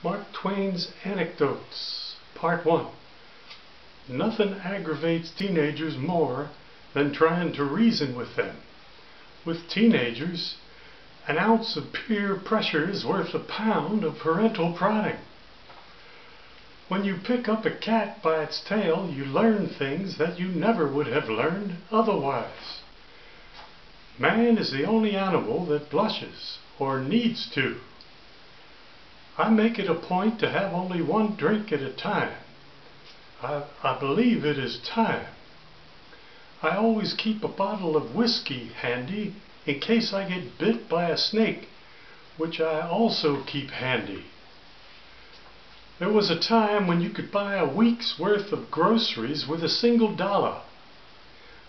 Mark Twain's Anecdotes, Part 1. Nothing aggravates teenagers more than trying to reason with them. With teenagers, an ounce of peer pressure is worth a pound of parental prodding. When you pick up a cat by its tail, you learn things that you never would have learned otherwise. Man is the only animal that blushes, or needs to. I make it a point to have only one drink at a time. I believe it is time. I always keep a bottle of whiskey handy in case I get bit by a snake, which I also keep handy. There was a time when you could buy a week's worth of groceries with $1.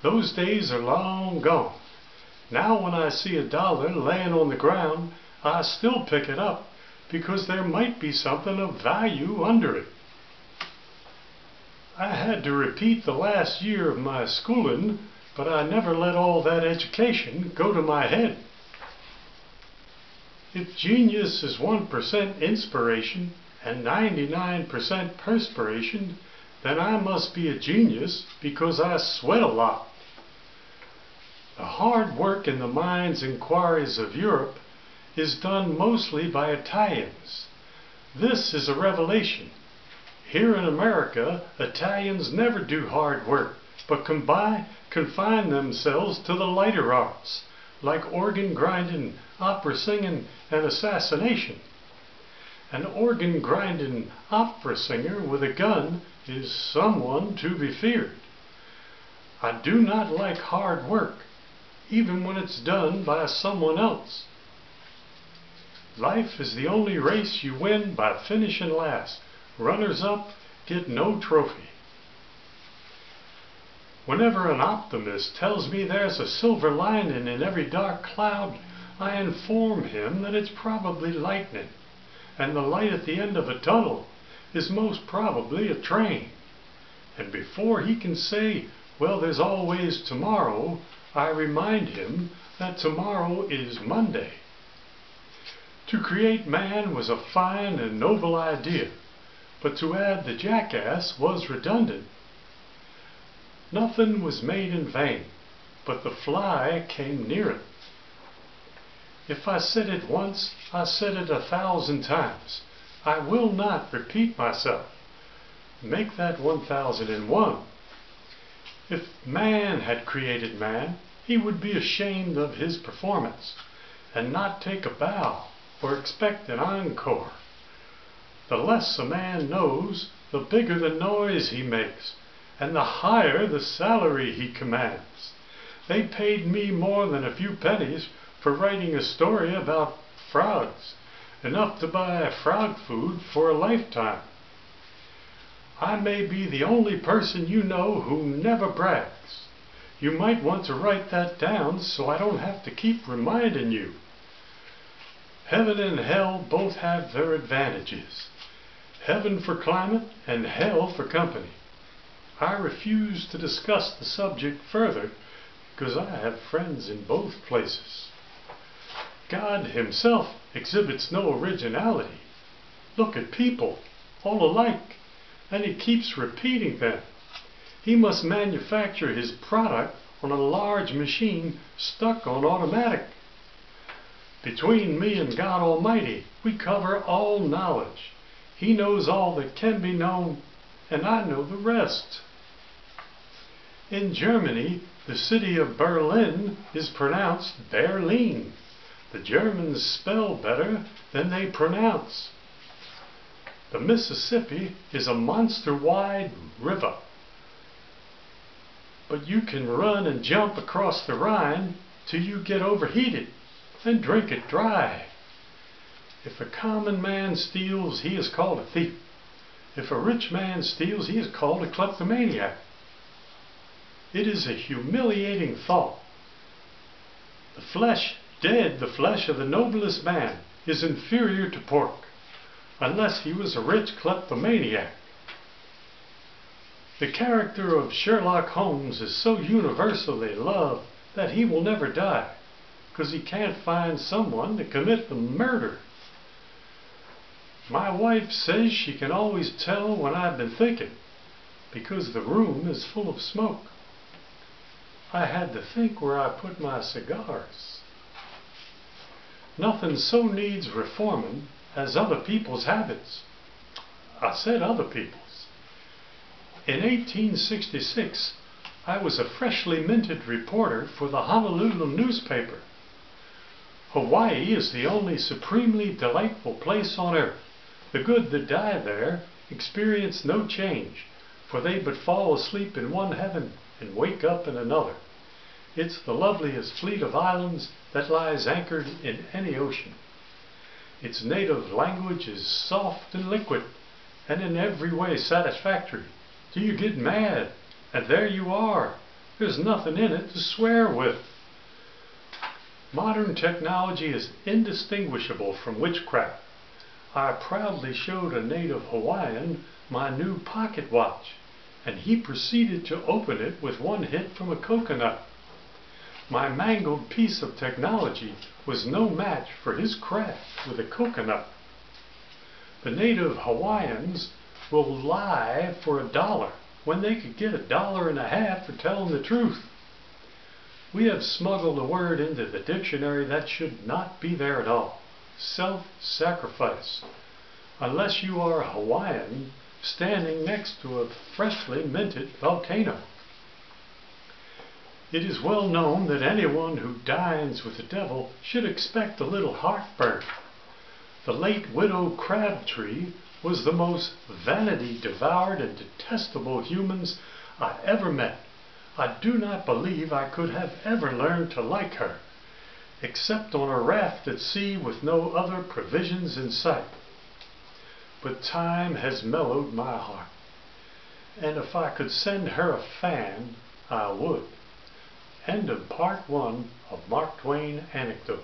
Those days are long gone. Now when I see $1 laying on the ground, I still pick it up because there might be something of value under it. I had to repeat the last year of my schooling, but I never let all that education go to my head. If genius is 1% inspiration and 99% perspiration, then I must be a genius because I sweat a lot. The hard work in the mines and quarries of Europe is done mostly by Italians. This is a revelation. Here in America, Italians never do hard work, but confine themselves to the lighter arts, like organ grinding, opera singing, and assassination. An organ grinding opera singer with a gun is someone to be feared. I do not like hard work, even when it's done by someone else. Life is the only race you win by finishing last. Runners-up get no trophy. Whenever an optimist tells me there's a silver lining in every dark cloud, I inform him that it's probably lightning, and the light at the end of a tunnel is most probably a train. And before he can say, well, there's always tomorrow, I remind him that tomorrow is Monday. To create man was a fine and noble idea, but to add the jackass was redundant. Nothing was made in vain, but the fly came near it. If I said it once, I said it 1,000 times. I will not repeat myself. Make that 1001. If man had created man, he would be ashamed of his performance, and not take a bow or expect an encore. The less a man knows, the bigger the noise he makes, and the higher the salary he commands. They paid me more than a few pennies for writing a story about frogs, enough to buy frog food for a lifetime. I may be the only person you know who never brags. You might want to write that down so I don't have to keep reminding you. Heaven and hell both have their advantages. Heaven for climate and hell for company. I refuse to discuss the subject further because I have friends in both places. God himself exhibits no originality. Look at people, all alike, and he keeps repeating them. He must manufacture his product on a large machine stuck on automatic. Between me and God Almighty, we cover all knowledge. He knows all that can be known, and I know the rest. In Germany, the city of Berlin is pronounced Berlin. The Germans spell better than they pronounce. The Mississippi is a monster-wide river. But you can run and jump across the Rhine till you get overheated, then drink it dry. If a common man steals, he is called a thief. If a rich man steals, he is called a kleptomaniac. It is a humiliating thought. The flesh of the noblest man is inferior to pork, unless he was a rich kleptomaniac. The character of Sherlock Holmes is so universally loved that he will never die, because he can't find someone to commit the murder. My wife says she can always tell when I've been thinking, because the room is full of smoke. I had to think where I put my cigars. Nothing so needs reforming as other people's habits. I said other people's. In 1866, I was a freshly minted reporter for the Honolulu newspaper. Hawaii is the only supremely delightful place on earth. The good that die there experience no change, for they but fall asleep in one heaven and wake up in another. It's the loveliest fleet of islands that lies anchored in any ocean. Its native language is soft and liquid, and in every way satisfactory. Do you get mad? And there you are. There's nothing in it to swear with. Modern technology is indistinguishable from witchcraft. I proudly showed a native Hawaiian my new pocket watch, and he proceeded to open it with one hit from a coconut. My mangled piece of technology was no match for his craft with a coconut. The native Hawaiians will lie for $1 when they could get $1.50 for telling the truth. We have smuggled a word into the dictionary that should not be there at all. Self-sacrifice. Unless you are a Hawaiian standing next to a freshly minted volcano. It is well known that anyone who dines with the devil should expect a little heartburn. The late widow Crabtree was the most vanity-devoured and detestable humans I ever met. I do not believe I could have ever learned to like her, except on a raft at sea with no other provisions in sight. But time has mellowed my heart, and if I could send her a fan, I would. End of part 1 of Mark Twain Anecdotes.